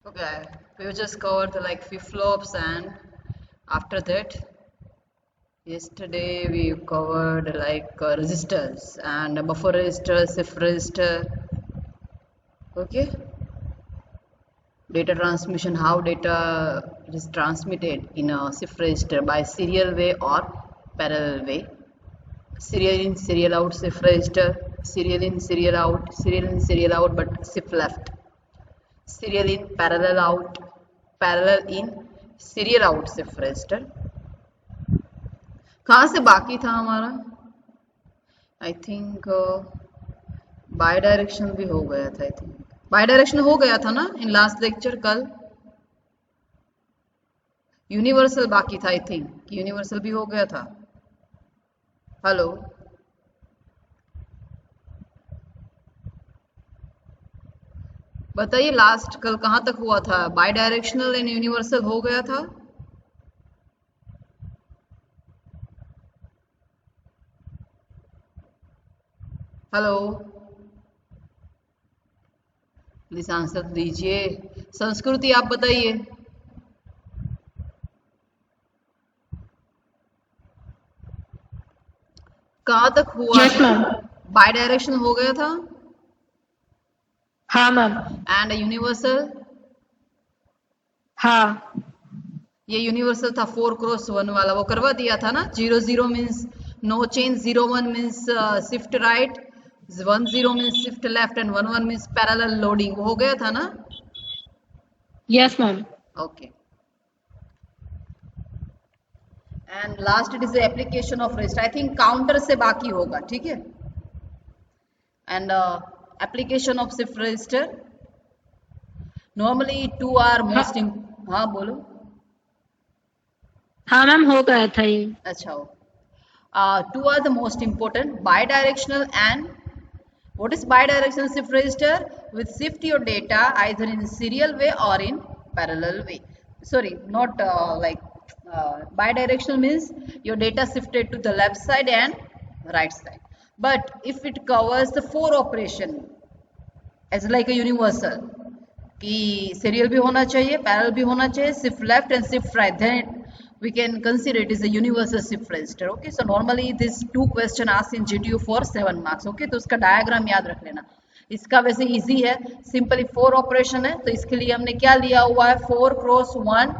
Okay, we just covered the like flip-flops, and after that, yesterday we covered like resistors and buffer resistor, shift resistor. Okay, data transmission, how data is transmitted in a shift register by serial way or parallel way. Serial in, serial out, shift register, serial in, serial out, but shift left. Serial in, parallel in, serial out, shift register. कहाँ से बाकी था हमारा? I think by direction भी हो गया था। I think by direction हो गया था ना इन लास्ट लेक्चर कल। यूनिवर्सल बाकी था। आई थिंक यूनिवर्सल भी हो गया था। हेलो, बताइए लास्ट कल कहाँ तक हुआ था? बाय डायरेक्शनल एंड यूनिवर्सल हो गया था। हेलो, प्लीज आंसर दीजिए। संस्कृति आप बताइए। कहाँ तक हुआ यस था? मैम। बाय डायरेक्शन हो गया था हाँ मैम। And universal. हाँ ये यूनिवर्सल था 4x1 वाला, वो करवा दिया था ना। 0 0 means no change, 0 1 means shift right, 1 0 means shift left and 1 1 means parallel loading. वो हो गया था ना। Yes ma'am. Okay, and last it is the application of rest. I think counter से बाकी होगा, ठीक है। And application of shift register normally 2 are हाँ मोस्ट। हाँ बोलो। हाँ मैम, हो गया था ये। अच्छा, 2 are the most important, bidirectional and what is bidirectional shift register? With shift your data either in serial way or in parallel way. Sorry, not bidirectional means your data shifted to the left side and right side. But if it covers the 4 operation as like a universal, कि serial भी होना चाहिए, parallel भी होना चाहिए, shift left and shift right, then we can consider it is a universal shift register. Okay, so normally this 2 question asked in GTU for 7 marks. Okay, तो उसका diagram याद रख लेना। इसका वैसे इजी है, सिंपली 4 ऑपरेशन है, तो इसके लिए हमने क्या लिया हुआ है? 4x1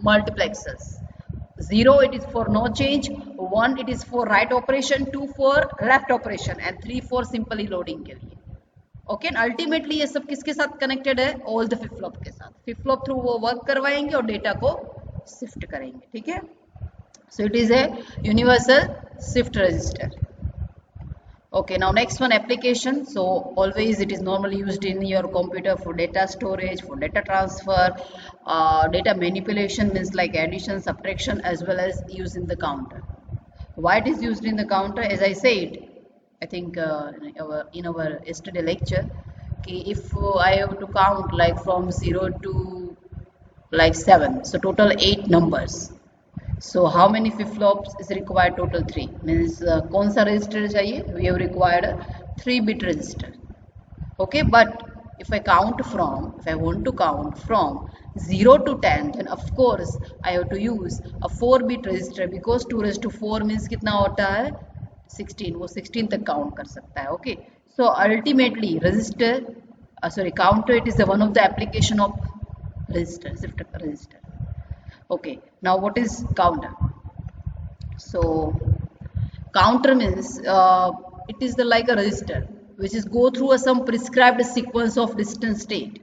multiplexers. 0 it is for no change, 1 it is for right operation, 2 for left operation and 3 for simply loading के लिए। ओके, अल्टीमेटली ये सब किसके साथ कनेक्टेड है? ऑल द फ्लिप फ्लॉप के साथ। फ्लिप फ्लॉप थ्रू वो वर्क करवाएंगे और डेटा को शिफ्ट करेंगे, ठीक है। सो it is a universal shift register. Okay, now next one, application. So always it is normally used in your computer for data storage, for data transfer, data manipulation means like addition, subtraction, as well as used in the counter. Why it is used in the counter? As I said, I think in our yesterday lecture, if I have to count like from 0 to like 7, so total 8 numbers. So how many flip flops is required? Total 3 means कौन सा register चाहिए? We have required a 3-bit register. Okay, but if I want to count from 0 to 10, then of course I have to use a 4-bit register because 2 raised to 4 means कितना होता है? 16, वो 16 तक count कर सकता है। Okay, so ultimately register, counter, it is the one of the application of register, shift register. Okay, now what is counter? So counter means it is the like a register which is go through some prescribed sequence of distant state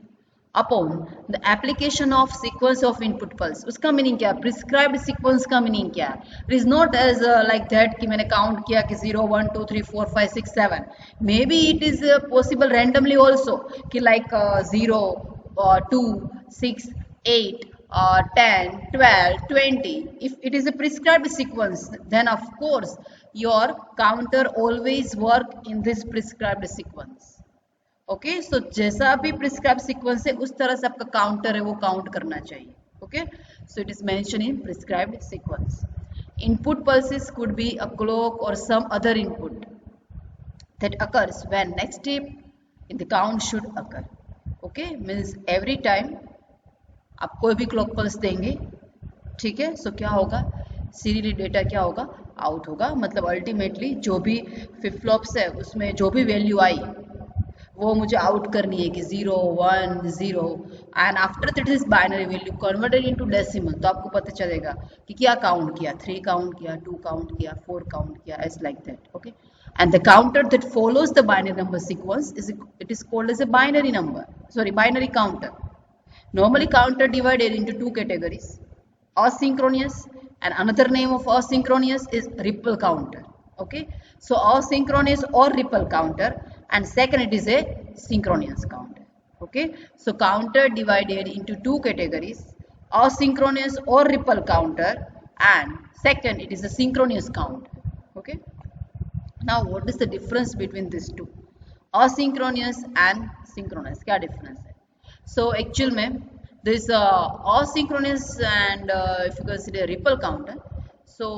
upon the application of sequence of input pulse. उसका meaning क्या है? Prescribed sequence का meaning क्या है? It is not as like that कि मैंने count किया कि 0 1 2 3 4 5 6 7। May be it is possible randomly also कि like 0 2 6 8 10 12 20। if it is a prescribed sequence, then of course your counter always work in this prescribed sequence. Okay, so जैसा भी prescribe sequence है उस तरह से आपका काउंटर है वो काउंट करना चाहिए। Okay, so it is mention in prescribed sequence. Input pulses could be a clock और some other input that occurs when next step in the count should occur. Okay, means every time आप कोई भी clock pulse देंगे, ठीक है, सो क्या होगा, serially data क्या होगा, आउट होगा। मतलब अल्टीमेटली जो भी फ्लिप फ्लॉप्स है उसमें जो भी वैल्यू आई वो मुझे आउट करनी है कि 0 1 0, and after that is binary value converted into decimal, तो आपको पता चलेगा कि क्या काउंट किया, 3 काउंट किया, 2 काउंट किया, 4 काउंट किया, as like that. Okay, and the counter that follows the binary number sequence is called as a binary number, sorry, binary counter. Normally counter divided into two categories, asynchronous, and another name of asynchronous is ripple counter. Okay, so asynchronous or ripple counter, and second it is a synchronous counter. Okay, so counter divided into two categories, asynchronous or ripple counter, and second it is a synchronous counter. Okay, now what is the difference between these two, asynchronous and synchronous, क्या difference है? So actual में this asynchronous and if you consider ripple counter, so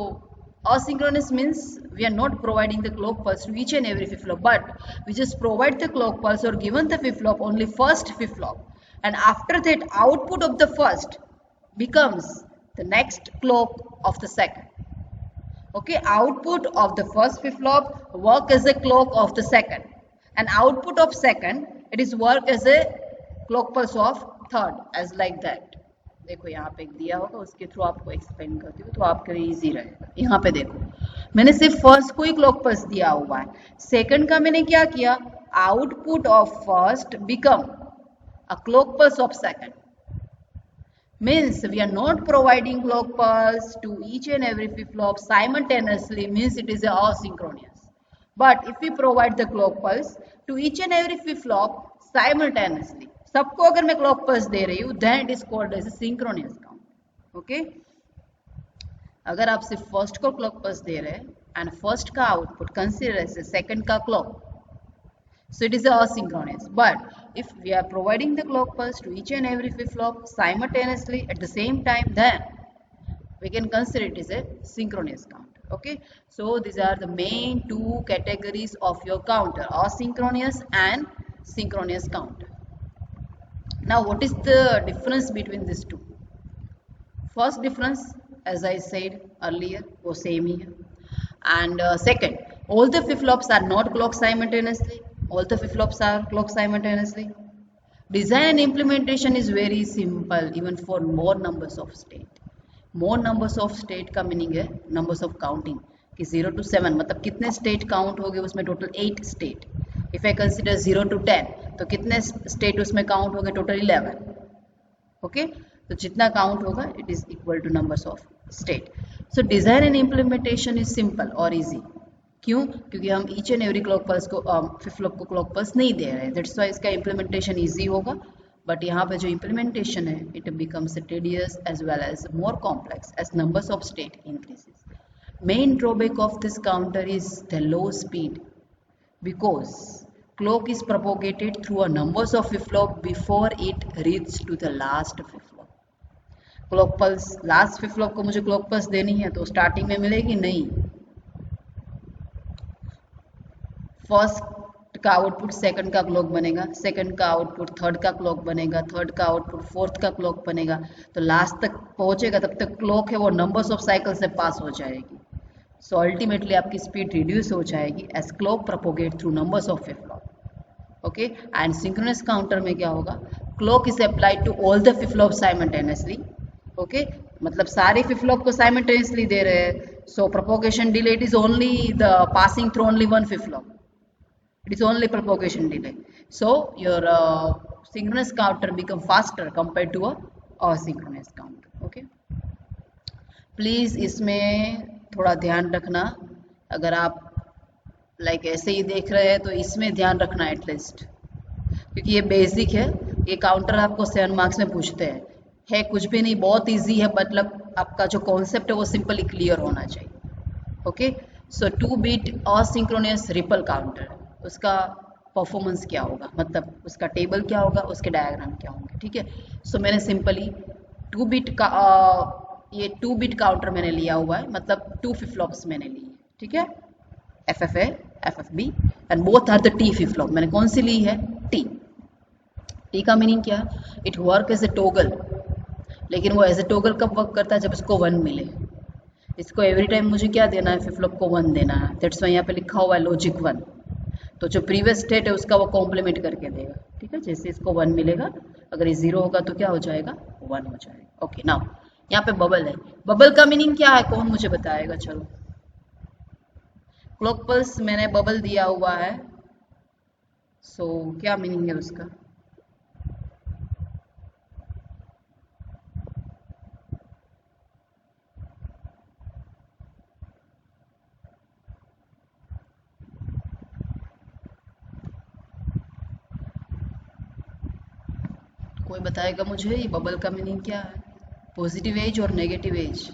asynchronous means we are not providing the clock pulse to each and every flip flop, but we just provide the clock pulse or given the flip flop only first flip flop, and after that output of the first becomes the next clock of the second. Okay, output of the first flip flop work as a clock of the second, and output of second it is work as a clock pulse of third, as like that. देखो यहाँ पे एक दिया होगा, उसके through आपको explain करती हूँ तो आपके लिए इजी रहेगा। यहाँ पे देखो मैंने सिर्फ फर्स्ट को ही क्लॉक पल्स दिया हुआ है, सेकंड का मैंने क्या किया, output of first become a clock pulse of second, means we are not providing clock pulse to each and every flip flop simultaneously, means it is asynchronous. But if we provide the clock pulse to each and every flip flop simultaneously, सबको अगर मैं clock pulse दे रही हूँ, then it is called as a synchronous count. Okay, अगर आप सिर्फ first को clock pulse दे रहे हैं and first का output consider as a second का clock, so it is asynchronous. But if we are providing the clock pulse to each and every flip flop simultaneously at the same time, then we can consider it as a synchronous counter. Okay, so these are the main two categories of your counter, asynchronous and synchronous counter. Now what is the difference between these two? First difference, as I said earlier, वो same ही है, and second, all the flip flops are not clock simultaneously. All the flip flops are clock simultaneously. Design and implementation is very simple, even for more numbers of state. More numbers of state का meaning है numbers of counting, कि 0 to 7 मतलब कितने state count हो गए, उसमें total 8 state. If I consider 0 to 10 तो कितने state उसमें count हो गए, total 11. Okay, तो जितना count होगा it is equal to numbers of state. So design and implementation is simple or easy. क्यों? क्योंकि हम each and every clock pulse को फ्लिप फ्लॉप को क्लॉक पल्स नहीं दे रहे हैं, दैट्स व्हाई इसका इम्प्लीमेंटेशन इजी होगा। बट यहाँ पे जो इम्प्लीमेंटेशन है it becomes tedious as well as more complex as numbers of state increases. Main drawback of this counter is the low speed because clock is propagated through a numbers of flip flop before it reaches to the last flip flop. Clock pulse last flip flop को मुझे clock pulse देनी है तो starting में मिलेगी नहीं, first का output second का क्लॉक बनेगा, सेकंड का आउटपुट थर्ड का क्लॉक बनेगा, थर्ड का आउटपुट फोर्थ का क्लॉक बनेगा, तो लास्ट तक पहुंचेगा तब तक क्लॉक है वो नंबर्स ऑफ साइकिल से पास हो जाएगी। सो अल्टीमेटली आपकी स्पीड रिड्यूस हो जाएगी as clock propagate through numbers of flip flop. Okay, and synchronous counter में क्या होगा, clock is applied to all the flip flop simultaneously. Okay, मतलब सारे फ्लिप फ्लॉप को साइमल्टेनियसली दे रहे हैं, so propagation delay it is only the passing through only one flip flop, it is only propagation delay. So your synchronous counter become faster compared to a asynchronous counter. Okay, please इसमें थोड़ा ध्यान रखना, अगर आप like ऐसे ही देख रहे हैं तो इसमें ध्यान रखना एटलीस्ट, क्योंकि ये बेसिक है, ये काउंटर आपको 7 मार्क्स में पूछते हैं, है कुछ भी नहीं, बहुत इजी है, मतलब आपका जो कॉन्सेप्ट है वो सिंपली क्लियर होना चाहिए। ओके, सो 2-bit asynchronous रिपल काउंटर, उसका परफॉर्मेंस क्या होगा, मतलब उसका टेबल क्या होगा, उसके डायग्राम क्या होंगे। ठीक है, सो मैंने सिंपली 2-bit का ये 2-bit काउंटर मैंने लिया हुआ है, मतलब 2 फ्लिप फ्लॉप्स मैंने लिए। ठीक है, FFA FFB and both are the T flip flop. मैंने कौन सी ली है, T। T का मीनिंग क्या, it work as a toggle लेकिन वो एज ए टोगल कब वर्क करता है, जब इसको 1 मिले। इसको एवरी टाइम मुझे क्या देना है, फ्लिप फ्लॉप को 1 देना है, दैट्स वाई यहाँ पे लिखा हुआ है लॉजिक 1। तो जो प्रीवियस स्टेट है उसका वो कॉम्प्लीमेंट करके देगा। ठीक है, जैसे इसको 1 मिलेगा, अगर ये 0 होगा तो क्या हो जाएगा, 1 हो जाएगा। ओके, नाउ यहाँ पे बबल है। बबल का मीनिंग क्या है, कौन मुझे बताएगा? चलो, क्लॉक पल्स मैंने बबल दिया हुआ है, सो क्या मीनिंग है उसका? कोई बताएगा मुझे ये बबल का मीनिंग क्या है? पॉजिटिव एज और नेगेटिव एज।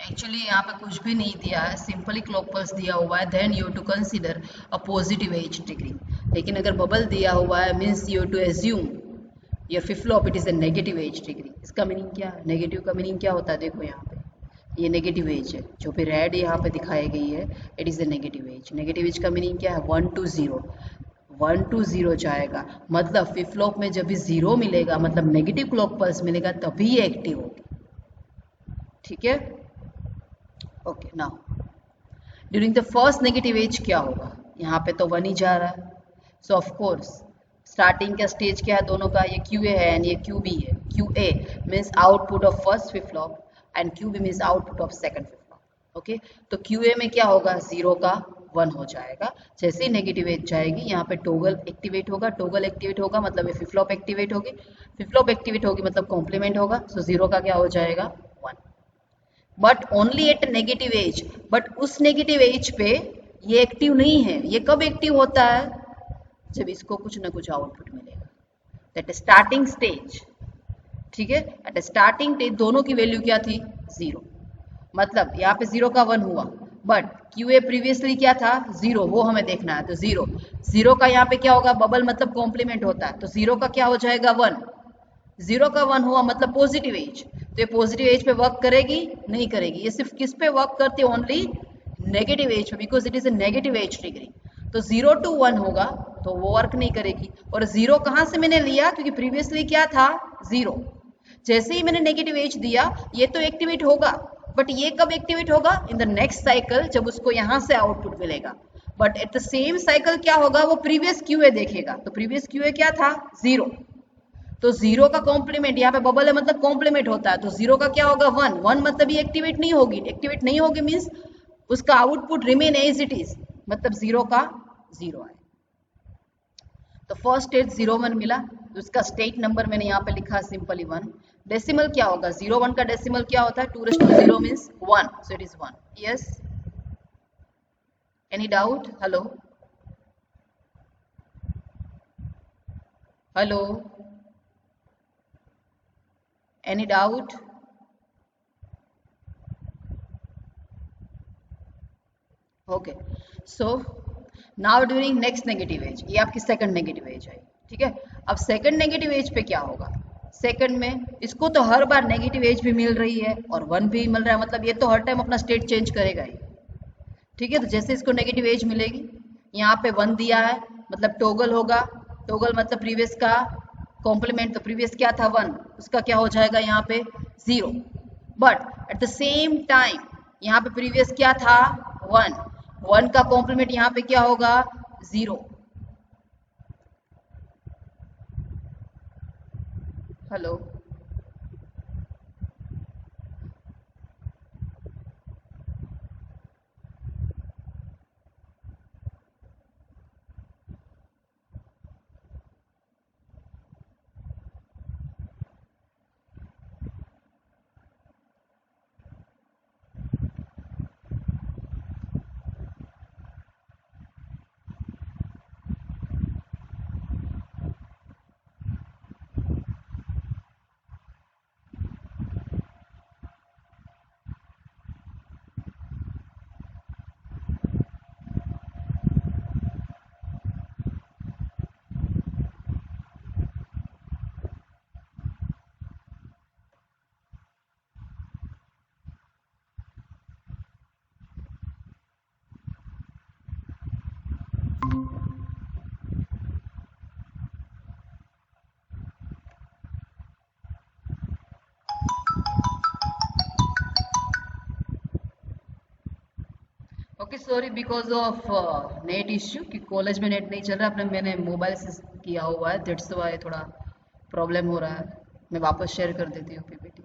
एक्चुअली यहाँ पे कुछ भी नहीं दिया है, सिंपली क्लॉक पल्स दिया हुआ है, then you to consider a positive edge triggering. लेकिन अगर बबल दिया हुआ है मीन्स यू टू एज्यूम ये flip flop it is a negative edge triggering. इसका मीनिंग क्या है? नेगेटिव का मीनिंग क्या होता है? देखो यहाँ पे ये नेगेटिव एज है, जो भी रेड यहाँ पे दिखाई गई है, it is a negative edge. Negative edge का मीनिंग क्या है? 1 to 0, 1 to 0 जाएगा, मतलब फ्लिप फ्लॉप में जब भी 0 मिलेगा, मतलब नेगेटिव क्लॉक पल्स मिलेगा, तभी ये एक्टिव होगी। ठीक है, okay. Now during the first negative edge क्या होगा? यहाँ पे तो 1 ही जा रहा है, सो ऑफ कोर्स स्टार्टिंग का स्टेज क्या है दोनों का? ये क्यू ए है एंड ये क्यू बी है। Q A means output of first flip flop and Q B means output of second flip flop. Okay, तो क्यू ए में क्या होगा? 0 का 1 हो जाएगा। जैसे ही नेगेटिव एज जाएगी, यहाँ पे टोगल एक्टिवेट होगा। टोगल एक्टिवेट होगा मतलब ये फ्लिप फ्लॉप एक्टिवेट होगी। फ्लिप फ्लॉप एक्टिवेट होगी मतलब कॉम्प्लीमेंट होगा, सो 0 का क्या हो जाएगा? 1। But only at negative edge, but उस नेगेटिव एज पे ये एक्टिव नहीं है। ये कब एक्टिव होता है? जब इसको कुछ ना कुछ आउटपुट मिलेगा, दैट स्टार्टिंग स्टेज। ठीक है, एट स्टार्टिंग स्टेज दोनों की वैल्यू क्या थी? 0। मतलब यहाँ पे 0 का 1 हुआ, बट क्यू ए प्रीवियसली क्या था? 0, वो हमें देखना है। तो 0, 0 का यहाँ पे क्या होगा? बबल मतलब कॉम्प्लीमेंट होता है, तो 0 का क्या हो जाएगा? 1। 0 का 1 हुआ मतलब पॉजिटिव एज, तो ये पॉजिटिव एज पे वर्क करेगी? नहीं करेगी। ये सिर्फ किस पे वर्क करती है? ओनली नेगेटिव एज पे, because it is A negative edge triggering. तो 0 to 1 होगा तो वो वर्क नहीं करेगी। और 0 कहाँ से मैंने लिया? क्योंकि प्रीवियसली क्या था? 0। जैसे ही मैंने नेगेटिव एज दिया, ये तो एक्टिवेट होगा, बट ये कब एक्टिवेट होगा? इन द नेक्स्ट साइकिल, जब उसको यहाँ से आउटपुट मिलेगा। But at the same cycle क्या होगा? वो प्रीवियस क्यूए देखेगा। तो प्रीवियस क्यूए क्या था? 0। तो 0 का कॉम्प्लीमेंट, यहाँ पे बबल है मतलब कॉम्प्लीमेंट होता है, तो 0 का क्या होगा? 1। 1 मतलब ये एक्टिवेट नहीं होगी। एक्टिवेट नहीं होगी मीन्स उसका output remain as it is, मतलब 0 का 0 आए। तो फर्स्ट स्टेट 0 1 मिला, तो उसका स्टेट नंबर मैंने यहाँ पे लिखा सिंपली 1। डेसिमल क्या होगा? 0 1 का डेसिमल क्या होता है? 2⁻0 means 1, so it is 1। Yes, any doubt? Hello hello, any doubt? Okay, so now during next negative edge, ये आपकी सेकंड नेगेटिव एज आई। ठीक है, अब सेकंड नेगेटिव एज पे क्या होगा? सेकंड में इसको तो हर बार नेगेटिव एज भी मिल रही है और 1 भी मिल रहा है, मतलब ये तो हर टाइम अपना स्टेट चेंज करेगा ही। ठीक है, तो जैसे इसको नेगेटिव एज मिलेगी, यहाँ पे 1 दिया है मतलब टोगल होगा। टोगल मतलब प्रीवियस का कॉम्प्लीमेंट, तो प्रीवियस क्या था? 1, उसका क्या हो जाएगा यहाँ पे? 0। But at the same time यहाँ पे प्रीवियस क्या था? 1। 1 का कॉम्प्लीमेंट यहाँ पे क्या होगा? 0। Hello, okay sorry because of net issue कि कॉलेज में नेट नहीं चल रहा अपने मैंने मोबाइल से किया हुआ है, दैट्स वाई थोड़ा प्रॉब्लम हो रहा है। मैं वापस शेयर कर देती हूँ पीपीटी।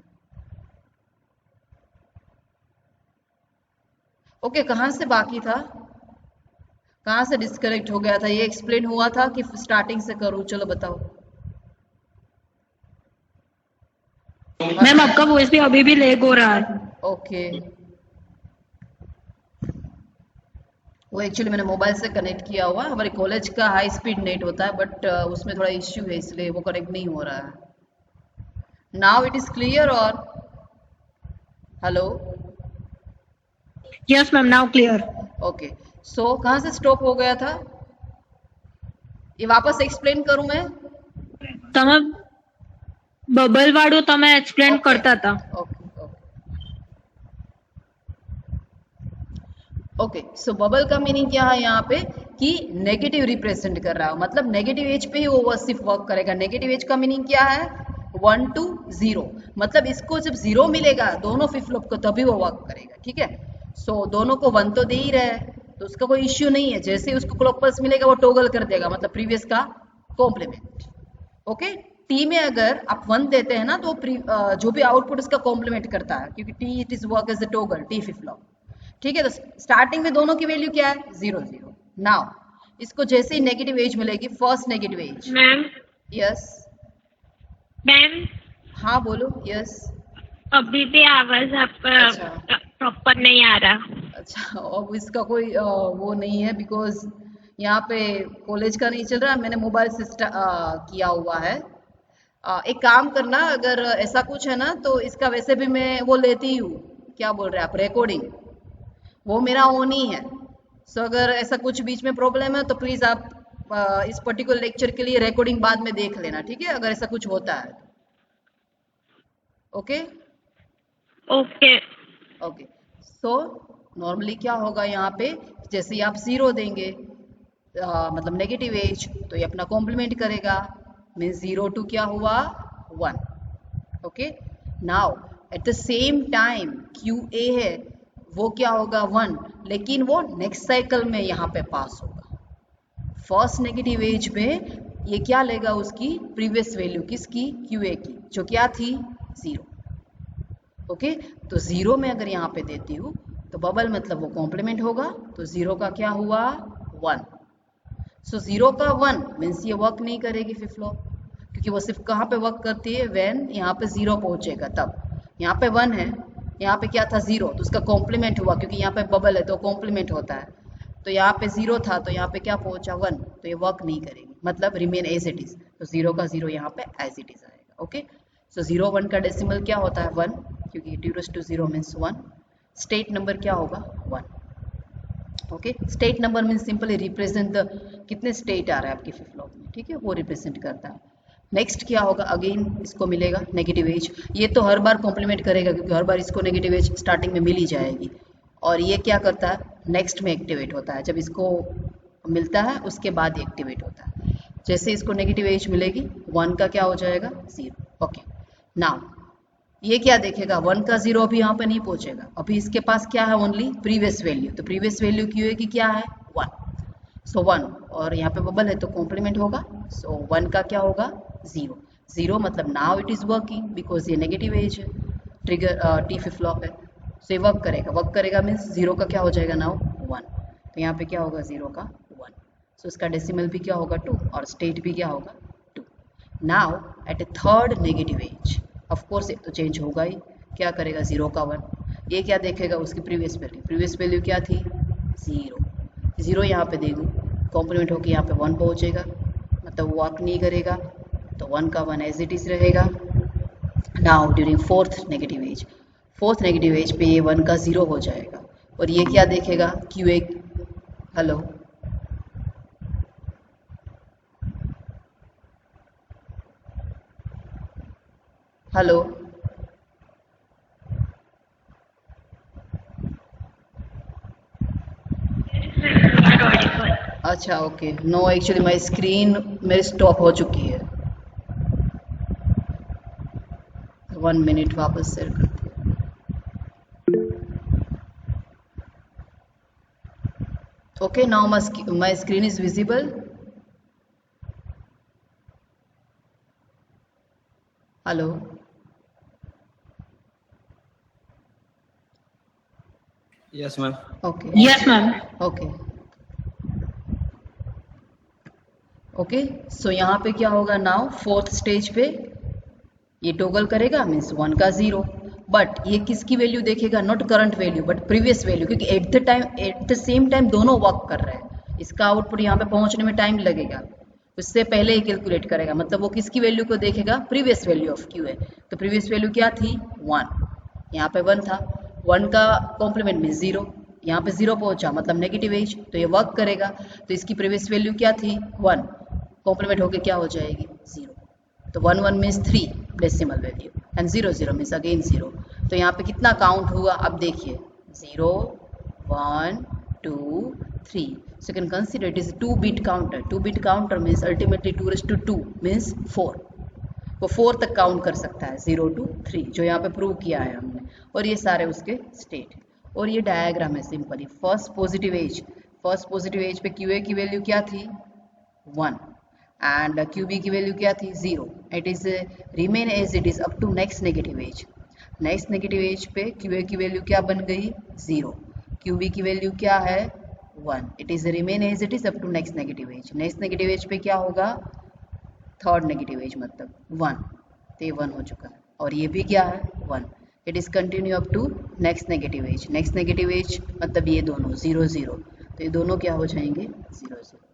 ओके कहाँ से बाकी था, कहाँ से डिस्कनेक्ट हो गया था, ये एक्सप्लेन हुआ था कि स्टार्टिंग से करूँ? चलो बताओ। मैम आपका वॉइस भी अभी भी लेग हो रहा है। ओके वो एक्चुअली मैंने मोबाइल से कनेक्ट किया हुआ है, हमारे कॉलेज का हाई स्पीड नेट होता है बट उसमें थोड़ा इश्यू है इसलिए वो कनेक्ट नहीं हो रहा है। नाउ इट इज क्लियर और hello? Yes ma'am, now clear. Okay so कहाँ से स्टॉप हो गया था, ये वापस एक्सप्लेन करूं मैं? તમે બબલ વાળું તમે એક્સપ્લેન ओके કરતા હતા। ओके ओके सो बबल का मीनिंग क्या है यहाँ पे कि नेगेटिव रिप्रेजेंट कर रहा है, मतलब नेगेटिव एज पे ही वो सिर्फ वर्क करेगा। नेगेटिव एज का मीनिंग क्या है? 1 to 0, मतलब इसको जब 0 मिलेगा दोनों फ्लिप फ्लॉप को तभी वो वर्क करेगा। ठीक है, सो दोनों को 1 तो दे ही रहा है तो उसका कोई इश्यू नहीं है। जैसे ही उसको क्लॉक पल्स मिलेगा वो टॉगल कर देगा, मतलब प्रीवियस का कॉम्प्लीमेंट। ओके टी में अगर आप 1 देते हैं ना तो जो भी आउटपुट उसका कॉम्प्लीमेंट करता है, क्योंकि T it is work as a toggle T flip flop. ठीक है, तो स्टार्टिंग में दोनों की वैल्यू क्या है? 0 0। नाउ इसको जैसे ही नेगेटिव एज मिलेगी, first negative edge. Ma'am yes ma'am हाँ बोलो। यस अभी भी आवाज आपका अच्छा प्रॉपर नहीं आ रहा। अच्छा, अब इसका कोई वो नहीं है बिकॉज यहाँ पे कॉलेज का नहीं चल रहा, मैंने मोबाइल से किया हुआ है। एक काम करना, अगर ऐसा कुछ है ना तो इसका वैसे भी मैं वो लेती हूँ, क्या बोल रहे हैं आप, रिकॉर्डिंग, वो मेरा ऑन ही है। सो अगर ऐसा कुछ बीच में प्रॉब्लम है तो प्लीज आप इस पर्टिकुलर लेक्चर के लिए रिकॉर्डिंग बाद में देख लेना, ठीक है, अगर ऐसा कुछ होता है। Okay okay okay so normally क्या होगा यहाँ पे, जैसे ही आप 0 देंगे मतलब नेगेटिव एज, तो ये अपना कॉम्प्लीमेंट करेगा, मीन 0 to क्या हुआ 1। Okay now at the same time Q A है वो क्या होगा 1, लेकिन वो नेक्स्ट साइकिल में यहाँ पे पास होगा। फर्स्ट नेगेटिव एज में ये क्या लेगा, उसकी प्रीवियस वैल्यू, किसकी? क्यू ए की, जो क्या थी 0। ओके तो 0 में अगर यहाँ पे देती हूँ तो बबल मतलब वो कॉम्प्लीमेंट होगा, तो 0 का क्या हुआ 1। सो 0 का 1 मीन्स ये वर्क नहीं करेगी फ्लिप फ्लॉप, क्योंकि वो सिर्फ कहाँ पे वर्क करती है, व्हेन यहाँ पे 0 पहुंचेगा तब। यहाँ पे 1 है, यहाँ पे क्या था 0, तो उसका कॉम्प्लीमेंट हुआ, क्योंकि यहाँ पे बबल है तो कॉम्प्लीमेंट होता है। तो यहाँ पे 0 था तो यहाँ पे क्या पहुंचा 1, तो ये वर्क नहीं करेगी, मतलब रिमेन एज इट इज। तो 0 का 0 यहाँ पे एज इट इज आएगा। ओके सो 0 1 का डेसिमल क्या होता है 1, क्योंकि 0 मीन्स 1। स्टेट नंबर क्या होगा 1। Okay state number means simply represent the कितने स्टेट आ रहा है आपके फ्लिप फ्लॉप में, ठीक है, वो रिप्रेजेंट करता है। नेक्स्ट क्या होगा, अगेन इसको मिलेगा नेगेटिव एज, ये तो हर बार कॉम्प्लीमेंट करेगा क्योंकि हर बार इसको नेगेटिव एज स्टार्टिंग में मिल ही जाएगी। और ये क्या करता है, नेक्स्ट में एक्टिवेट होता है, जब इसको मिलता है उसके बाद एक्टिवेट होता है। जैसे इसको नेगेटिव एज मिलेगी 1 का क्या हो जाएगा 0। ओके नाउ ये क्या देखेगा, 1 का 0 अभी यहाँ पे नहीं पहुंचेगा, अभी इसके पास क्या है ओनली प्रीवियस वैल्यू, तो प्रीवियस वैल्यू क्यू है कि क्या है 1। सो 1 और यहाँ पे बबल है तो कॉम्प्लीमेंट होगा, सो 1 का क्या होगा 0। 0 मतलब now it is working because ये नेगेटिव एज है, ट्रिगर टी फ्लिप फ्लॉप है, सो ये वर्क करेगा मीन्स 0 का क्या हो जाएगा नाउ 1, तो यहाँ पे क्या होगा 0 का 1। सो इसका डेसिमल भी क्या होगा 2 और स्टेट भी क्या होगा 2। Now at a third negative edge of course ये तो चेंज होगा ही, क्या करेगा 0 का 1, ये क्या देखेगा उसकी प्रीवियस वैल्यू क्या थी 0। 0 यहाँ पे देगी, कॉम्प्लीमेंट होकर यहाँ पे 1 पहुँचेगा, मतलब वर्क नहीं करेगा, तो 1 का 1 एज इट इज रहेगा। Now during fourth negative edge पे ये 1 का 0 हो जाएगा, और ये क्या देखेगा क्यू एक, हेलो हेलो अच्छा okay no actually my screen मेरी स्टॉप हो चुकी है, 1 मिनट वापस शेयर करती हूँ। Okay, now my screen is visible. Hello. Yes, ma'am. Okay. Yes, ma'am. Okay. Okay so यहाँ पे क्या होगा नाउ फोर्थ स्टेज पे ये टोगल करेगा मीन्स 1 का 0 बट ये किसकी वैल्यू देखेगा not current value but previous value क्योंकि एट द सेम टाइम दोनों वर्क कर रहे हैं इसका आउटपुट यहाँ पे पहुंचने में टाइम लगेगा उससे पहले ही कैलकुलेट करेगा मतलब वो किसकी वैल्यू को देखेगा प्रीवियस वैल्यू ऑफ क्यू है तो प्रीवियस वैल्यू क्या थी 1 यहाँ पे 1 था 1 का कॉम्प्लीमेंट मीन 0 यहाँ पे 0 पहुंचा मतलब नेगेटिव एज तो ये वर्क करेगा तो इसकी प्रीवियस वैल्यू क्या थी 1 कॉम्प्लीमेंट होके क्या हो जाएगी 0 तो 1 1 means 3 decimal value and 0 0 means again 0 तो यहाँ पे कितना काउंट हुआ अब देखिए 0 1 2 3 so you can consider it is 2-bit counter means ultimately 2 raised to 2 means 4 वो 4 तक काउंट कर सकता है 0 to 3 जो यहाँ पे प्रूव किया है हमने और ये सारे उसके स्टेट है और ये डायग्राम है सिंपली फर्स्ट पॉजिटिव एज पे क्यू ए की वैल्यू क्या थी 1 and QB की वैल्यू क्या थी 0 it is remain as it is up to next negative edge पे QA की वैल्यू क्या बन गई 0 QB की वैल्यू क्या है 1 it is remain as it is up to next negative edge पे क्या होगा थर्ड नेगेटिव एज मतलब 1 तो ये 1 हो चुका है और ये भी क्या है 1 it is continue up to next negative edge मतलब ये दोनों 0 0 तो ये दोनों क्या हो जाएंगे 0 0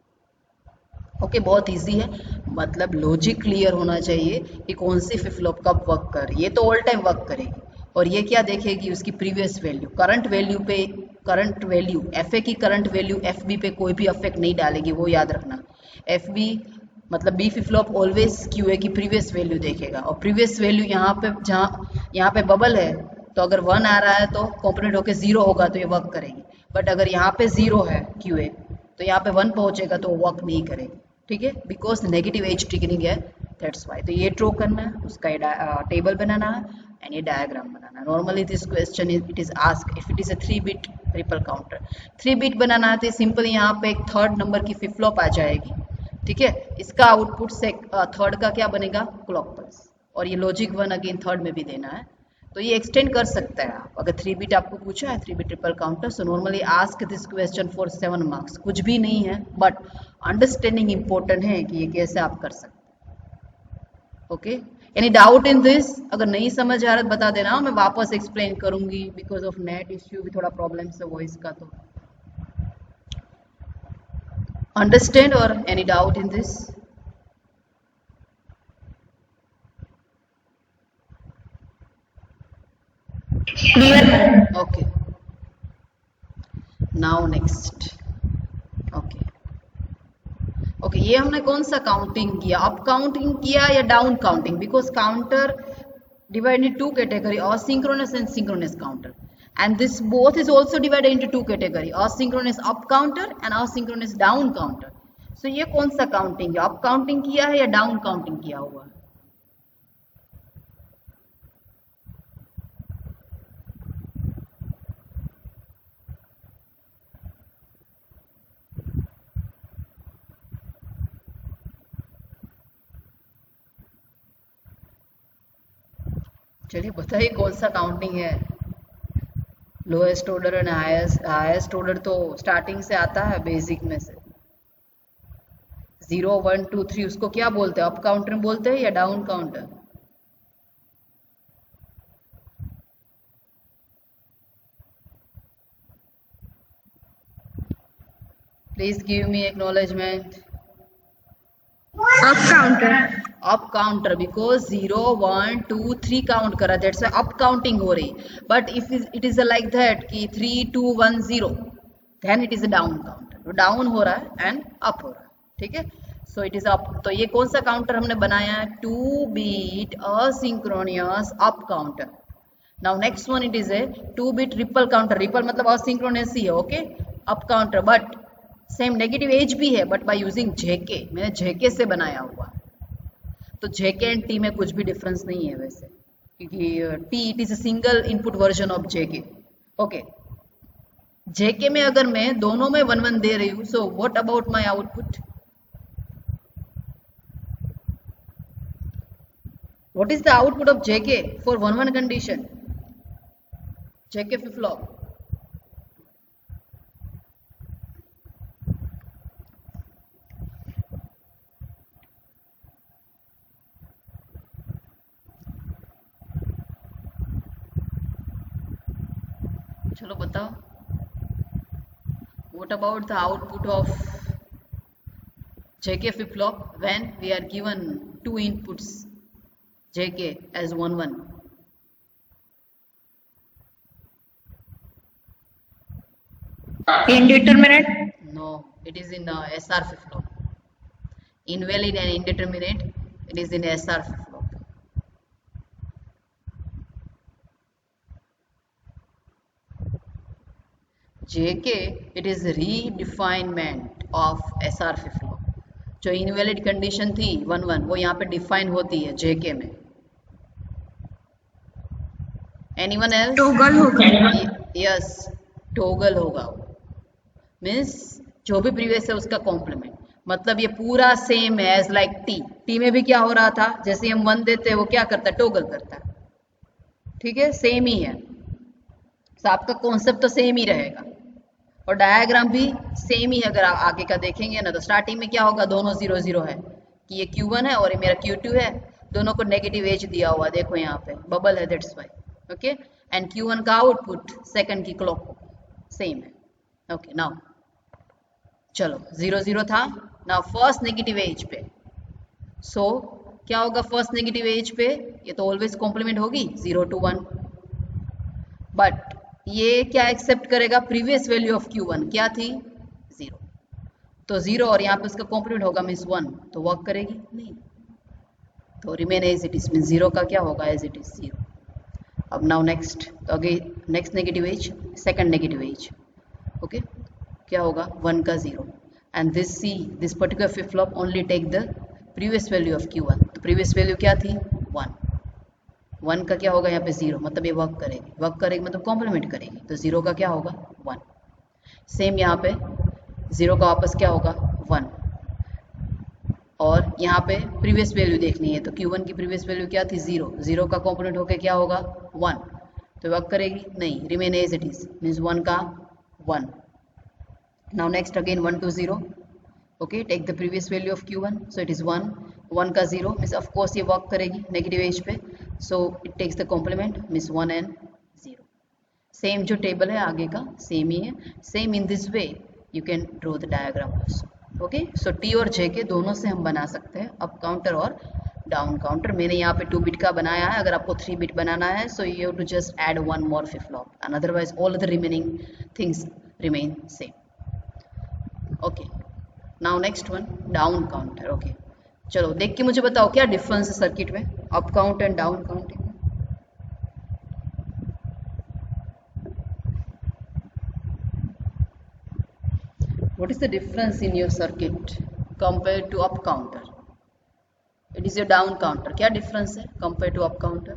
ओके बहुत इजी है मतलब लॉजिक क्लियर होना चाहिए कि कौन सी फ्लिप फ्लॉप कब वर्क कर रही है तो ऑल टाइम वर्क करेगी और ये क्या देखेगी उसकी previous value current value F A की करंट वैल्यू एफ बी पे कोई भी अफेक्ट नहीं डालेगी वो याद रखना एफ बी मतलब B flip flop always Q A की प्रीवियस वैल्यू देखेगा और प्रीवियस वैल्यू यहाँ पे बबल है तो अगर 1 आ रहा है तो कॉम्पोनेंट होकर 0 होगा तो ये वर्क करेगी बट अगर यहाँ पे 0 है क्यू ए तो यहाँ पे 1 पहुंचेगा तो वर्क नहीं करेगी ठीक है बिकॉज नेगेटिव एज ट्रिगरिंग है दैट्स वाई तो ये ड्रॉ करना है उसका टेबल बनाना है एंड ये डायग्राम बनाना है normally this question it is ask if it is a 3-bit triple counter 3-bit बनाना है तो सिंपल यहाँ पे एक थर्ड नंबर की फ्लिप फ्लॉप आ जाएगी ठीक है इसका आउटपुट से थर्ड का क्या बनेगा क्लॉक पल्स और ये लॉजिक 1 अगेन थर्ड में भी देना है तो ये एक्सटेंड कर सकता है आप अगर 3-bit आपको पूछा है 3-bit triple counter so normally ask this question for 7 marks कुछ भी नहीं है बट अंडरस्टैंडिंग इंपॉर्टेंट है कि ये कैसे आप कर सकते हैं okay any doubt in this अगर नहीं समझ आ रहा बता देना मैं वापस एक्सप्लेन करूंगी बिकॉज ऑफ नेट इश्यू भी थोड़ा प्रॉब्लम है वॉइस का तो अंडरस्टैंड और any doubt in this Clear. okay now next okay ये हमने कौन सा काउंटिंग किया अप काउंटिंग किया या down counting because counter divided in 2 category asynchronous and synchronous counter and this both is also divided into 2 category asynchronous up counter and asynchronous down counter so ये कौन सा काउंटिंग है up counting किया है या down counting किया हुआ है चलिए बताइए कौन सा काउंटिंग है lowest order and highest order तो स्टार्टिंग से आता है बेसिक में से 0 1 2 3 उसको क्या बोलते हैं अप काउंटर बोलते हैं या down counter please give me acknowledgement up counter because 0 1 2 3 count करा दैट्स व्हाई अप काउंटिंग हो रही but if it is like that कि 3 2 1 0 then it is a down counter down हो रहा है एंड अप हो रहा है ठीक है सो इट इज अप तो ये कौन सा काउंटर हमने बनाया है 2-bit asynchronous up counter now next one it is a 2-bit ripple counter ripple मतलब asynchronous ही है okay up counter but same negative edge भी है बट बाय यूजिंग जेके मैंने जेके से बनाया हुआ तो जेके एंड टी में कुछ भी डिफरेंस नहीं है वैसे क्योंकि T it is a single input version of JK okay JK में अगर मैं दोनों में 1-1 दे रही हूं, so what about my output? What is the output of JK for 1-1 condition? JK flip flop. चलो बताओ. What about the output of JK flip flop when we are given two inputs JK as 1-1? Indeterminate. No, it is in SR flip flop. Invalid and indeterminate. It is in SR flip flop. JK, it is redefinement of SR flip flop. जो invalid condition थी 1-1 वो यहाँ पे define होती है JK में. Anyone else? Toggle होगा. Yes, toggle होगा. मीन्स जो भी प्रीवियस है उसका कॉम्प्लीमेंट. मतलब ये पूरा सेम है एज लाइक टी में भी क्या हो रहा था, जैसे हम 1 देते हैं वो क्या करता है, टॉगल करता है. ठीक है, सेम ही है. तो आपका कॉन्सेप्ट तो सेम ही रहेगा और डायग्राम भी सेम ही है. अगर आप आगे का देखेंगे ना तो स्टार्टिंग में क्या होगा, दोनों 0-0 है कि ये Q1 है और ये मेरा Q2 है. दोनों को नेगेटिव एज दिया हुआ, देखो यहाँ पे बबल है, that's why. Okay, and Q1 का आउटपुट सेकंड की क्लॉक सेम है. ओके, नाउ चलो 0-0 था. नाउ फर्स्ट नेगेटिव एज पे, सो क्या होगा फर्स्ट नेगेटिव एज पे, ये तो ऑलवेज कॉम्प्लीमेंट होगी 0-1. बट ये क्या एक्सेप्ट करेगा, प्रीवियस वैल्यू ऑफ Q1 क्या थी, 0. तो 0 और यहाँ पे उसका कॉम्प्लीमेंट होगा मीन्स 1, तो वर्क करेगी नहीं. तो remain as it is, means 0 का क्या होगा, एज इट इज 0. अब नाउ नेक्स्ट, तो again next negative edge, second negative edge. Okay, क्या होगा 1 का 0. And this particular flip flop only take the previous value of Q1. तो प्रीवियस वैल्यू क्या थी, 1 का क्या होगा यहाँ पे 0, मतलब ये वर्क करेगी मतलब कॉम्प्लीमेंट करेगी. तो 0 का क्या होगा 1. सेम यहाँ पे 0 का वापस क्या होगा 1. और यहाँ पे प्रीवियस वैल्यू देखनी है, तो Q1 की प्रीवियस वैल्यू क्या थी 0 का कॉम्प्लीमेंट होके क्या होगा 1, तो वर्क करेगी नहीं, remain as it is, means 1 का 1. Now next again 1 to 0. Okay, take the previous value of Q1, so it is 1 का 0, मीन्स ऑफ कोर्स ये वर्क करेगी नेगेटिव एज पे. So it takes the complement, means 1 and 0. Same जो table है आगे का same ही है. Same in this way you can draw the diagram also. Okay, so T और J के दोनों से हम बना सकते हैं अप काउंटर और डाउन काउंटर. मैंने यहाँ पे 2 बिट का बनाया है, अगर आपको 3 बिट बनाना है so you have to just add one more flip flop, and otherwise all the remaining things remain same. Okay, now next one, down counter. Okay, चलो देख के मुझे बताओ क्या डिफरेंस है सर्किट में up count and down counting में. What is the difference in your circuit compare to up counter? It is your down counter. क्या डिफरेंस है कंपेयर टू अप काउंटर?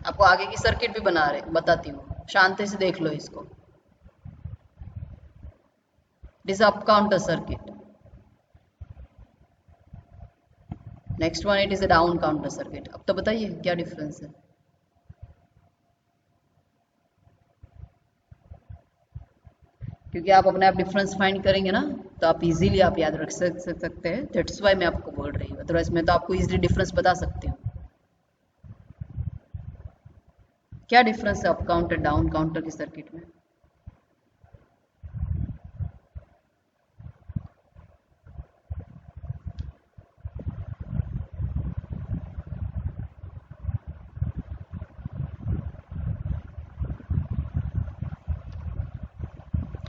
आपको आगे की सर्किट भी बताती हूँ, शांति से देख लो इसको. This up counter circuit. Next one it is a down counter circuit. अब तो बताइए क्या डिफरेंस है. क्योंकि आप अपने आप डिफरेंस फाइंड करेंगे ना तो आप इजीली आप याद रख सकते हैं. दैट्स व्हाई मैं आपको बोल रही हूँ, अदरवाइज मैं तो आपको इजीली डिफरेंस बता सकती हूँ. क्या डिफरेंस है अप काउंटर डाउन काउंटर की सर्किट में?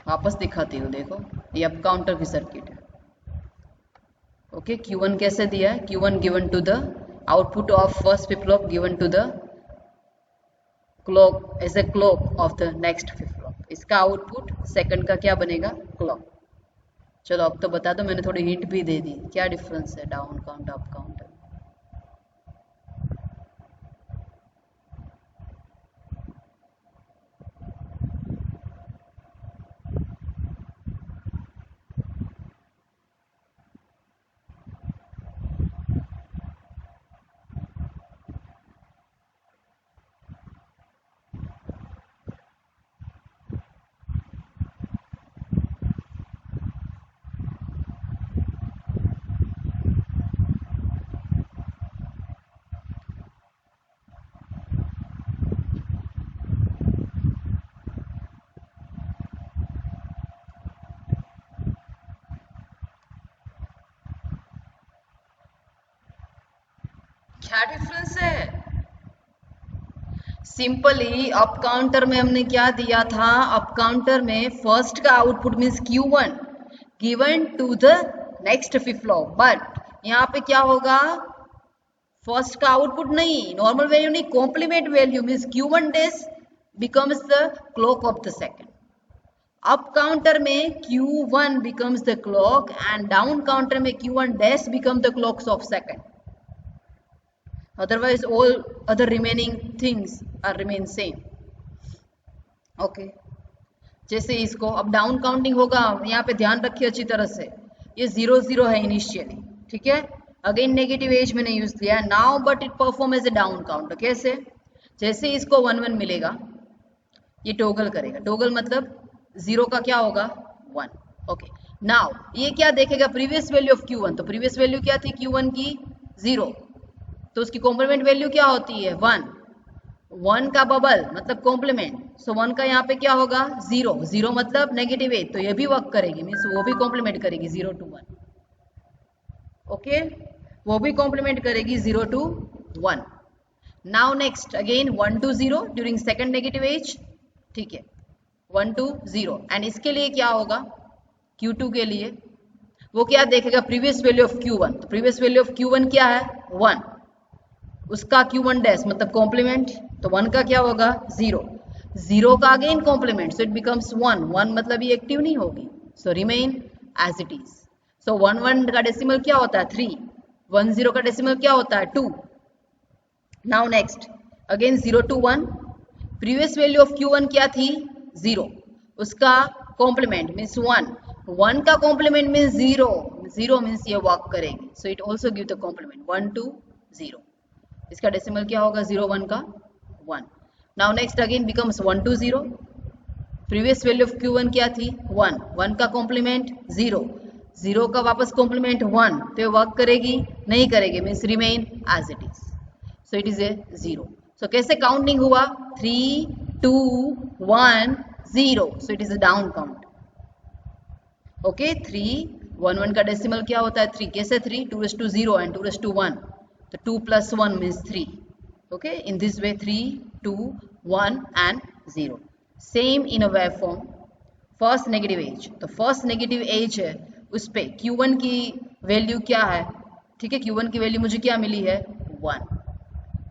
वापस दिखाती हूँ, देखो ये अप काउंटर की सर्किट है. ओके, Q1 कैसे दिया है, Q1 given to the output of first flip flop given to the clock as a clock of the next flip flop. इसका आउटपुट सेकंड का क्या बनेगा, क्लॉक। चलो अब तो बता दो, मैंने थोड़ी हिंट भी दे दी, क्या डिफरेंस है डाउन काउंट अप काउंटर। क्या डिफरेंस है? सिंपली अप काउंटर में हमने क्या दिया था, अप काउंटर में फर्स्ट का output means Q1 given to the next flip flop, but यहाँ पे क्या होगा, फर्स्ट का आउटपुट नहीं, नॉर्मल वैल्यू नहीं, complement value means Q1 dash becomes the clock of the second. Up counter में Q1 becomes the clock and down counter में Q1 dash become the clocks of second. Otherwise all other remaining things are remain same. Okay. जैसे इसको अब down counting होगा, यहाँ पे ध्यान रखिए अच्छी तरह से, ये 0 है इनिशियली, ठीक है, अगेन नेगेटिव एज मैंने यूज किया now, but it perform as a down counter. कैसे? जैसे इसको 1 मिलेगा, ये टोगल करेगा, टोगल मतलब 0 का क्या होगा 1। ओके, नाउ ये क्या देखेगा, प्रीवियस वैल्यू ऑफ Q1, तो प्रीवियस वैल्यू क्या थी Q1 की 0, तो उसकी कॉम्प्लीमेंट वैल्यू क्या होती है 1, 1 का बबल मतलब कॉम्प्लीमेंट, सो 1 का यहाँ पे क्या होगा 0, 0 मतलब नेगेटिव एज, तो ये भी वर्क करेगी, मीन्स वो भी कॉम्प्लीमेंट करेगी 0 to 1। ओके, वो भी कॉम्प्लीमेंट करेगी 0 to 1। Now next again 1 to 0 during second negative edge, ठीक है, 1 to 0, एंड इसके लिए क्या होगा Q2 के लिए, वो क्या देखेगा, प्रीवियस वैल्यू ऑफ Q1, तो प्रीवियस वैल्यू ऑफ Q1 क्या है 1, उसका Q1 डैश मतलब कॉम्प्लीमेंट, तो 1 का क्या होगा 0, 0 का again complement, so it becomes 1, 1 मतलब ये एक्टिव नहीं होगी, so remain as it is. So 1 1 का डेसिमल क्या होता है 3, 1 0 का डेसिमल क्या होता है 2। Now next again 0 to 1, previous value of Q1 क्या थी 0, उसका कॉम्प्लीमेंट मीन्स 1, 1 का कॉम्प्लीमेंट मीन्स 0, 0 मीन्स ये वर्क करेगी, so it also give the complement 1 to 0, इसका डेसिमल क्या होगा 0 1 का 1। Now next again becomes 1 to 0, previous value of Q1 क्या थी 1, 1 का कॉम्प्लीमेंट 0, 0 का वापस कॉम्प्लीमेंट 1, तो ये वर्क करेगी नहीं करेगी, means remain as it is, so it is a 0। So कैसे काउंटिंग हुआ 3 2 1 0, so it is a down count. Okay, 3 1 1 का डेसिमल क्या होता है 3, कैसे 3 2 raised to 0 and 2 raised to 1, तो 2 plus 1 means 3। okay, in this way 3 2 1 and 0, same in a waveform। First negative edge, तो first negative edge है उस पे Q1 की वैल्यू क्या है, ठीक है, Q1 की वैल्यू मुझे क्या मिली है 1,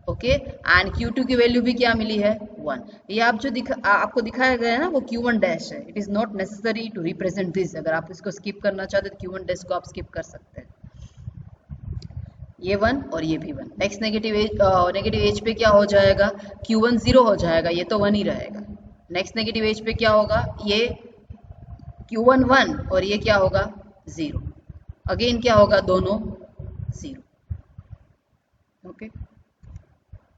ओके, एंड Q2 की वैल्यू भी क्या मिली है 1। ये आप जो आपको दिखाया गया है ना वो Q1 डैश है, it is not necessary to represent this, अगर आप इसको स्किप करना चाहते तो Q1 डैश को आप स्किप कर सकते हैं, ये 1 और ये भी 1। नेक्स्ट नेगेटिव एज पे क्या हो जाएगा Q1 0 हो जाएगा, ये तो 1 ही रहेगा। नेक्स्ट नेगेटिव एज पे क्या होगा, ये Q1 1 और ये क्या होगा 0, अगेन क्या होगा दोनों 0। Okay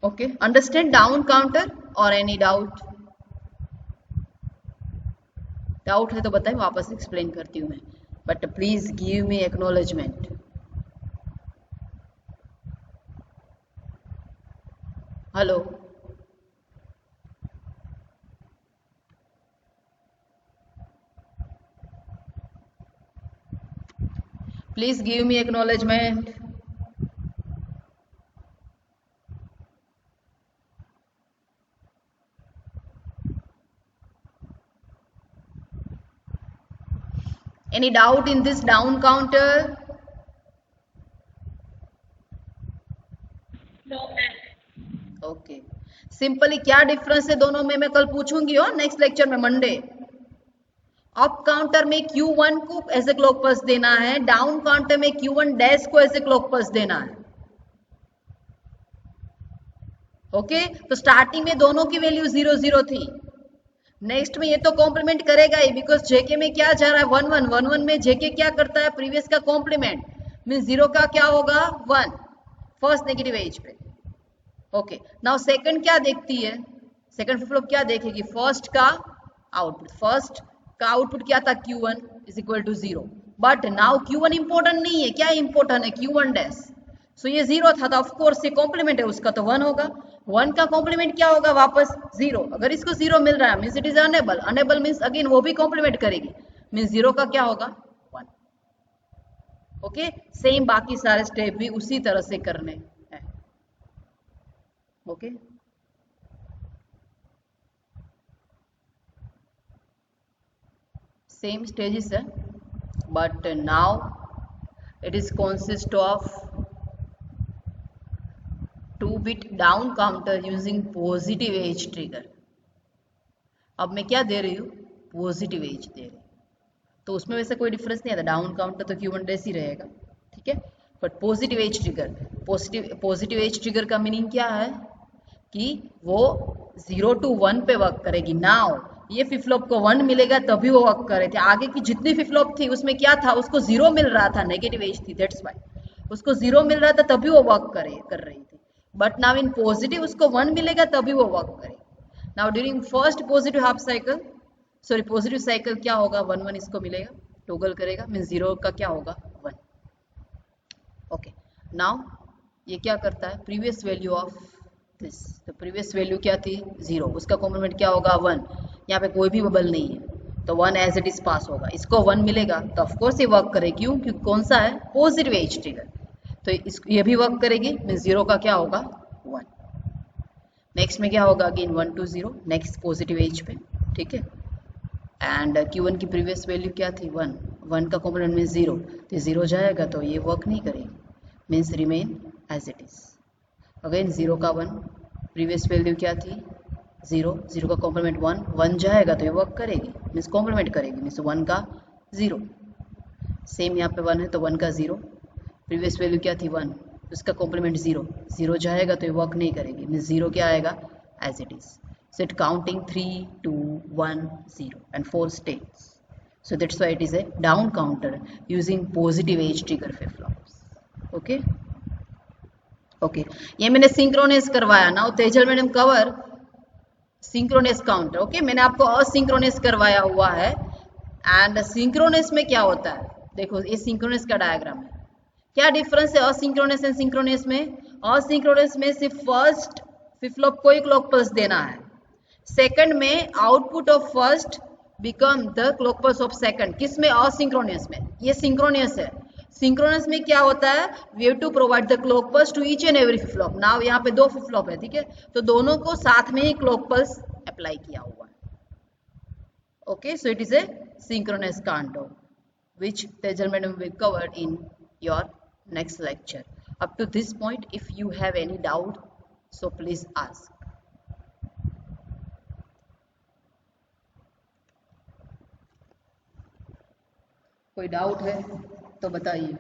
okay, understand down counter और एनी डाउट? डाउट है तो बताएं, वापस एक्सप्लेन करती हूँ मैं, but please give me acknowledgement. Hello, please give me acknowledgement. Any doubt in this down counter? No, ma'am. Okay. Simply क्या डिफरेंस है दोनों में मैं कल पूछूंगी और नेक्स्ट लेक्चर में मंडे। अप काउंटर में Q1 को एज ए क्लॉक पल्स देना है, डाउन काउंटर में Q1 डैश को एज ए क्लॉक पल्स देना है। ओके तो स्टार्टिंग में दोनों की वैल्यू 0 0 थी। नेक्स्ट में ये तो कॉम्प्लीमेंट करेगा ही, बिकॉज जेके में क्या जा रहा है 1 1 1 1 में जेके क्या करता है प्रीवियस का कॉम्प्लीमेंट, मीन 0 का क्या होगा 1 फर्स्ट नेगेटिव एज पे। ओके नाउ सेकंड क्या देखती है, सेकंड फ्लिप फ्लॉप क्या देखेगी, फर्स्ट का आउटपुट, फर्स्ट का आउटपुट क्या था Q1 is equal to 0, but now Q1 important नहीं है, क्या इंपॉर्टेंट है Q1 डैश। सो ये 0 था तो ऑफ कोर्स ये कॉम्प्लीमेंट है उसका तो 1 होगा, 1 का कॉम्प्लीमेंट क्या होगा वापस 0। अगर इसको 0 मिल रहा है means it is enable, enable means again वो भी कॉम्प्लीमेंट करेगी, मींस 0 का क्या होगा 1। ओके सेम बाकी सारे स्टेप भी उसी तरह से करने हैं। ओके सेम स्टेजेस है, but now it is consist of 2-bit down counter using positive edge trigger। अब मैं क्या दे रही हूँ पॉजिटिव एज दे रही हूँ, तो उसमें वैसे कोई डिफरेंस नहीं आता, डाउन काउंटर तो Q1 डैश ही रहेगा, ठीक है। But positive edge trigger, positive edge trigger का मीनिंग क्या है कि वो 0 to 1 पे वर्क करेगी। नाउ ये फ्लिप फ्लॉप को 1 मिलेगा तभी वो वर्क कर रहे थे, आगे की जितनी फ्लिप फ्लॉप थी उसमें क्या था उसको 0 मिल रहा था, नेगेटिव एज थी, दैट्स व्हाई उसको 0 मिल रहा था तभी वो वर्क कर रही थी। बट नाउ इन पॉजिटिव उसको 1 मिलेगा तभी वो वर्क करेगी। Now during first positive half cycle, sorry positive cycle क्या होगा 1 1 इसको मिलेगा, टॉगल करेगा मीन 0 का क्या होगा 1। ओके नाउ ये क्या करता है प्रीवियस वैल्यू ऑफ दिस, तो प्रीवियस वैल्यू क्या थी 0, उसका कॉम्प्लीमेंट क्या होगा 1, यहाँ पे कोई भी बबल नहीं है तो 1 एज इट इज पास होगा, इसको 1 मिलेगा तो ऑफ कोर्स ये वर्क करेगी, क्यों क्योंकि कौन सा है पॉजिटिव एज ट्रिगर, तो ये भी वर्क करेगी मीन 0 का क्या होगा 1। नेक्स्ट में क्या होगा again 1 to 0 next positive edge पे, ठीक है। एंड Q1 की प्रीवियस वैल्यू क्या थी 1, 1 का कॉम्प्लीमेंट मीन 0, तो 0 जाएगा तो ये वर्क नहीं करेगी, means remain as it is. Again 0 का 1, प्रीवियस वैल्यू क्या थी 0, 0 का कॉम्प्लीमेंट 1, 1 जाएगा तो ये वर्क करेगी मीन्स कॉम्प्लीमेंट करेगी, मीन्स 1 का 0। सेम यहाँ पे 1 है तो 1 का 0, प्रीवियस वैल्यू क्या थी 1, उसका कॉम्प्लीमेंट 0, 0 जाएगा तो ये वर्क नहीं करेगी मीन्स 0 क्या आएगा as it is. So it counting 3 2 1 0 and 4 states, so that's why it is a down counter using positive edge trigger flip flops। okay okay ये मैंने सिंक्रोनस करवाया ना, Tejal madam cover synchronous counter. Okay मैंने आपको asynchronous करवाया हुआ है, and synchronous में क्या होता है देखो, ये सिंक्रोनस का डायग्राम है, क्या डिफरेंस है असिंक्रोनस एंड सिंक्रोनस में। असिंक्रोनस में सिर्फ फर्स्ट फ्लिप फ्लॉप को एक क्लॉक पल्स देना है, सेकंड में output of first become the clock pulse of second, किसमें असिंक्रोनस में, ये सिंक्रोनस है। सिंक्रोनस में क्या होता है we have to provide the clock pulse to each and every flip flop. Now यहाँ पे 2 फ्लिप फ्लॉप है, ठीक है, तो दोनों को साथ में ही क्लॉक पल्स अप्लाई किया हुआ है। Okay so it is a synchronous counter which Tejal madam will cover in your next lecture। Up to this point if you have any doubt so please ask। कोई doubt है तो बताइए।